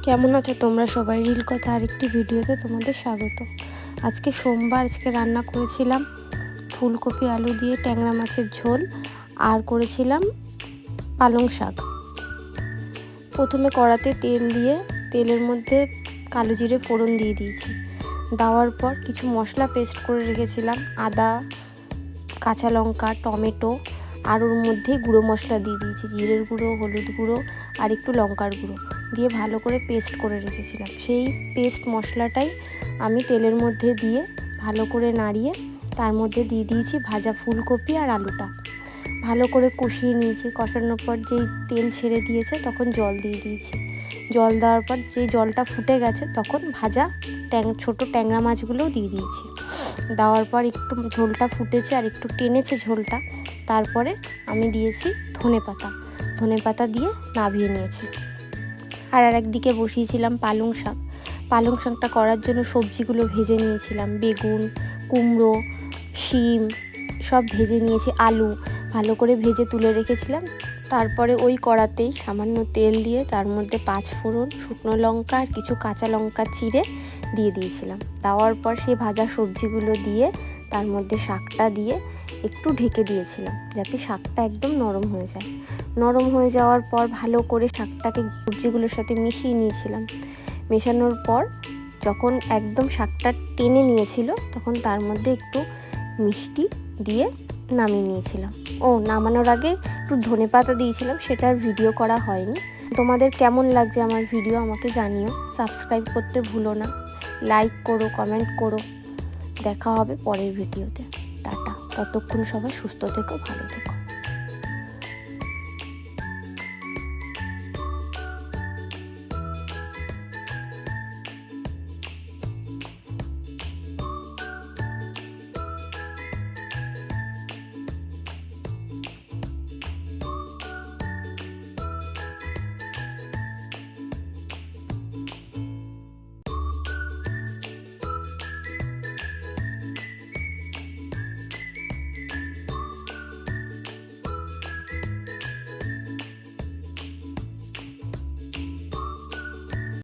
কেমন আছো তোমরা সবাই? রিল কথা আরেকটি ভিডিওতে তোমাদের স্বাগত। আজকে সোমবার, আজকে রান্না করেছিলাম ফুলকপি আলু দিয়ে ট্যাংরা মাছের ঝোল আর করেছিলাম পালং শাক। প্রথমে কড়াতে তেল দিয়ে তেলের মধ্যে কালো জিরে ফোড়ন দিয়ে দিয়েছি। দেওয়ার পর কিছু মশলা পেস্ট করে রেখেছিলাম, আদা, কাঁচা লঙ্কা, টমেটো, আর ওর মধ্যেই গুঁড়ো মশলা দিয়ে দিয়েছি, জিরের গুঁড়ো, হলুদ গুঁড়ো আর একটু লঙ্কার গুঁড়ো দিয়ে ভালো করে পেস্ট করে রেখেছিলাম। সেই পেস্ট মশলাটাই আমি তেলের মধ্যে দিয়ে ভালো করে নাড়িয়ে তার মধ্যে দিয়ে দিয়েছি ভাজা ফুলকপি আর আলুটা। ভালো করে কষিয়ে নিয়েছি। কষানোর পর যেই তেল ছেড়ে দিয়েছে তখন জল দিয়ে দিয়েছি। জল দেওয়ার পর যেই জলটা ফুটে গেছে তখন ভাজা ছোটো ট্যাংরা মাছগুলোও দিয়ে দিয়েছি। দেওয়ার পর একটু ঝোলটা ফুটেছে আর একটু টেনেছে ঝোলটা, তারপরে আমি দিয়েছি ধনে পাতা দিয়ে নামিয়ে নিয়েছি। আর একদিকে বসিয়েছিলাম পালং শাকটা করার জন্য সবজিগুলো ভেজে নিয়েছিলাম। বেগুন, কুমড়ো, শিম সব ভেজে নিয়েছি, আলু ভালো করে ভেজে তুলে রেখেছিলাম। তারপরে ওই কড়াতেই সামান্য তেল দিয়ে তার মধ্যে 5 ফোড়ন, শুকনো লঙ্কা আর কিছু কাঁচা লঙ্কা চিড়ে দিয়ে দিয়েছিলাম। দেওয়ার পর সেই ভাজা সবজিগুলো দিয়ে তার মধ্যে শাকটা দিয়ে একটু ঢেকে দিয়েছিলাম যাতে শাকটা একদম নরম হয়ে যায়। নরম হয়ে যাওয়ার পর ভালো করে শাকটাকে সবজিগুলোর সাথে মিশিয়ে নিয়েছিলাম। মেশানোর পর যখন একদম শাকটা টেনে নিয়েছিল তখন তার মধ্যে একটু মিষ্টি দিয়ে নামিয়ে নিয়েছিলাম। নামানোর আগে একটু ধনেপাতা দিয়েছিলাম, সেটার ভিডিও করা হয়নি। তোমাদের কেমন লাগছে আমার ভিডিও আমাকে জানিও। সাবস্ক্রাইব করতে ভুলো না, লাইক করো, কমেন্ট করো। দেখা হবে পরের ভিডিওতে। টাটা। ততক্ষণ সবাই সুস্থ থেকো, ভালো থেকো।